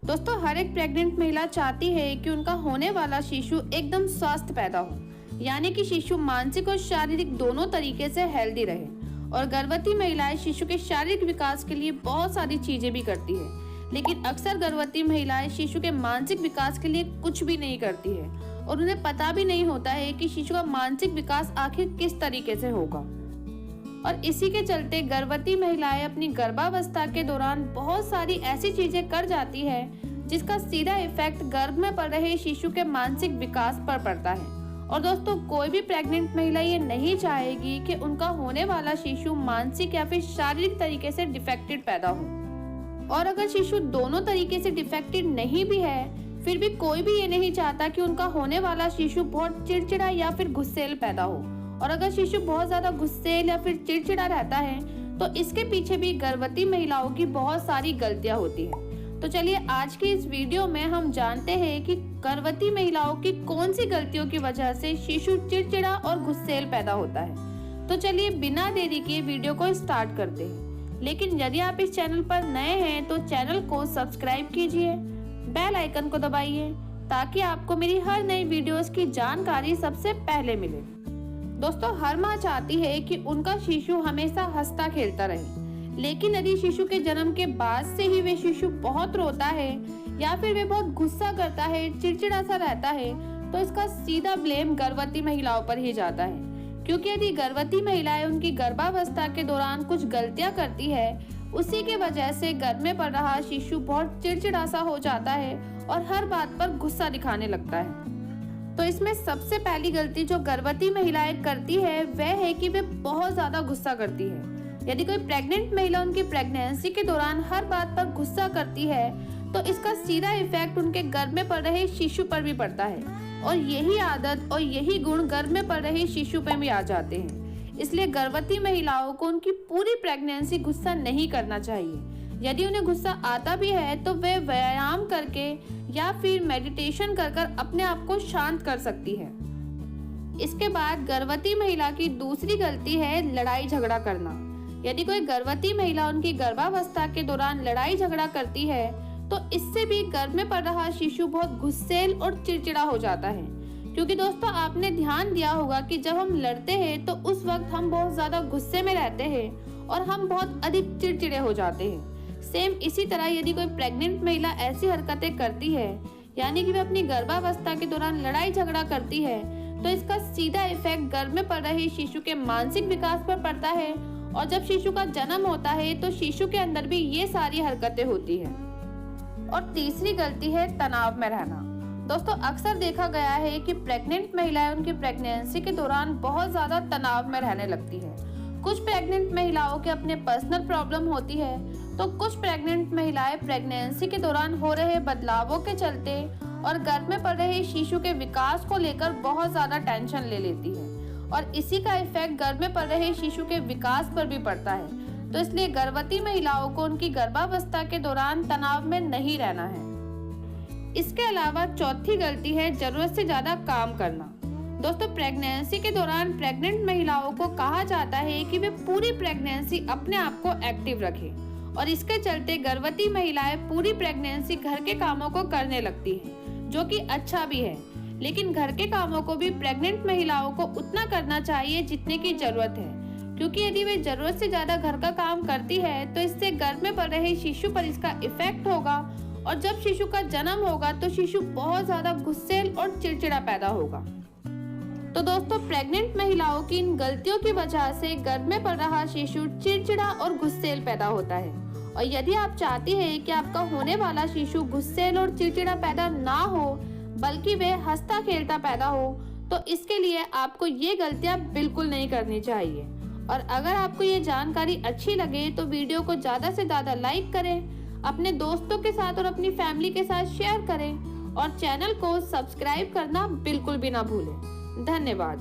दोस्तों, हर एक प्रेग्नेंट महिला चाहती है कि उनका होने वाला शिशु एकदम स्वस्थ पैदा हो, यानी कि शिशु मानसिक और शारीरिक दोनों तरीके से हेल्दी रहे। और गर्भवती महिलाएं शिशु के शारीरिक विकास के लिए बहुत सारी चीजें भी करती है, लेकिन अक्सर गर्भवती महिलाएं शिशु के मानसिक विकास के लिए कुछ भी नहीं करती है और उन्हें पता भी नहीं होता है कि शिशु का मानसिक विकास आखिर किस तरीके से होगा। और इसी के चलते गर्भवती महिलाएं अपनी गर्भावस्था के दौरान बहुत सारी ऐसी चीजें कर जाती है जिसका सीधा इफेक्ट गर्भ में पड़ रहे शिशु के मानसिक विकास पर पड़ता है। और दोस्तों, कोई भी प्रेग्नेंट महिला ये नहीं चाहेगी कि उनका होने वाला शिशु मानसिक या फिर शारीरिक तरीके से डिफेक्टेड पैदा हो। और अगर शिशु दोनों तरीके से डिफेक्टेड नहीं भी है, फिर भी कोई भी ये नहीं चाहता कि उनका होने वाला शिशु बहुत चिड़चिड़ा या फिर गुस्सैल पैदा हो। और अगर शिशु बहुत ज्यादा गुस्सैल या फिर चिड़चिड़ा रहता है तो इसके पीछे भी गर्भवती महिलाओं की बहुत सारी गलतियां होती हैं। तो चलिए आज की इस वीडियो में हम जानते हैं कि गर्भवती महिलाओं की कौन सी गलतियों की वजह से शिशु चिड़चिड़ा और गुस्सैल पैदा होता है। तो चलिए बिना देरी के वीडियो को स्टार्ट करते हैं। लेकिन यदि आप इस चैनल पर नए हैं तो चैनल को सब्सक्राइब कीजिए, बेल आइकन को दबाइए ताकि आपको मेरी हर नई वीडियोस की जानकारी सबसे पहले मिले। दोस्तों, हर माँ चाहती है कि उनका शिशु हमेशा हंसता खेलता रहे, लेकिन यदि शिशु के जन्म के बाद से ही वे शिशु बहुत रोता है या फिर वे बहुत गुस्सा करता है, चिड़चिड़ा सा रहता है, तो इसका सीधा ब्लेम गर्भवती महिलाओं पर ही जाता है। क्योंकि यदि गर्भवती महिलाएं उनकी गर्भावस्था के दौरान कुछ गलतियां करती है, उसी के वजह से गर्भ में पड़ रहा शिशु बहुत चिड़चिड़ा सा हो जाता है और हर बात पर गुस्सा दिखाने लगता है। तो इसमें सबसे पहली गलती जो गर्भवती महिलाएं करती है वह है कि वे बहुत ज्यादा गुस्सा करती है। यदि कोई प्रेग्नेंट महिला उनकी प्रेगनेंसी के दौरान हर बात पर गुस्सा करती है तो इसका सीधा इफेक्ट उनके गर्भ में पड़ रहे शिशु पर भी पड़ता है और यही आदत और यही गुण गर्भ में पड़ रहे शिशु पर भी आ जाते हैं। इसलिए गर्भवती महिलाओं को उनकी पूरी प्रेगनेंसी गुस्सा नहीं करना चाहिए। यदि उन्हें गुस्सा आता भी है तो वे व्यायाम करके या फिर मेडिटेशन कर अपने आप को शांत कर सकती है। इसके बाद गर्भवती महिला की दूसरी गलती है लड़ाई झगड़ा करना। यदि कोई गर्भवती महिला उनकी गर्भावस्था के दौरान लड़ाई झगड़ा करती है तो इससे भी गर्भ में पड़ रहा शिशु बहुत गुस्सैल और चिड़चिड़ा हो जाता है। क्योंकि दोस्तों, आपने ध्यान दिया होगा कि जब हम लड़ते हैं तो उस वक्त हम बहुत ज्यादा गुस्से में रहते हैं और हम बहुत अधिक चिड़चिड़े हो जाते हैं। सेम इसी तरह यदि कोई प्रेग्नेंट महिला ऐसी हरकतें करती है, यानी कि वे अपनी गर्भावस्था के दौरान लड़ाई झगड़ा करती है, तो इसका सीधा इफेक्ट गर्भ में पड़ रहे शिशु के मानसिक विकास पर पड़ता है और जब शिशु का जन्म होता है तो शिशु के अंदर भी ये सारी हरकतें होती है। और तीसरी गलती है तनाव में रहना। दोस्तों, अक्सर देखा गया है कि प्रेग्नेंट महिलाएं उनकी प्रेगनेंसी के दौरान बहुत ज्यादा तनाव में रहने लगती है। कुछ प्रेग्नेंट महिलाओं के अपने पर्सनल प्रॉब्लम होती है तो कुछ प्रेग्नेंट महिलाएं प्रेगनेंसी के दौरान हो रहे बदलावों के चलते और गर्भ में पड़ रहे शिशु के विकास को लेकर बहुत ज्यादा टेंशन ले लेती है और इसी का इफेक्ट गर्भ में पड़ रहे शिशु के विकास पर भी पड़ता है। तो इसलिए गर्भवती महिलाओं को उनकी गर्भावस्था के दौरान तनाव में नहीं रहना है। इसके अलावा चौथी गलती है जरूरत से ज्यादा काम करना। दोस्तों, प्रेगनेंसी के दौरान प्रेग्नेंट महिलाओं को कहा जाता है कि वे पूरी प्रेगनेंसी अपने आप को एक्टिव रखें और इसके चलते गर्भवती महिलाएं पूरी प्रेगनेंसी घर के कामों को करने लगती हैं, जो कि अच्छा भी है। लेकिन घर के कामों को भी प्रेग्नेंट महिलाओं को उतना करना चाहिए जितने की जरूरत है, क्योंकि यदि वे जरूरत से ज्यादा घर का काम करती है तो इससे गर्भ में पड़ रहे शिशु पर इसका इफेक्ट होगा और जब शिशु का जन्म होगा तो शिशु बहुत ज्यादा गुस्सैल और चिड़चिड़ा पैदा होगा। तो दोस्तों, प्रेग्नेंट महिलाओं की इन गलतियों की वजह से गर्भ में पड़ रहा शिशु चिड़चिड़ा और गुस्सैल पैदा होता है। और यदि आप चाहती हैं कि आपका होने वाला शिशु गुस्सैल और चिड़चिड़ा पैदा ना हो बल्कि वह हंसता खेलता पैदा हो, तो इसके लिए आपको ये गलतियां बिल्कुल नहीं करनी चाहिए। और अगर आपको ये जानकारी अच्छी लगे तो वीडियो को ज्यादा से ज्यादा लाइक करें, अपने दोस्तों के साथ और अपनी फैमिली के साथ शेयर करें और चैनल को सब्सक्राइब करना बिल्कुल भी ना भूलें। धन्यवाद।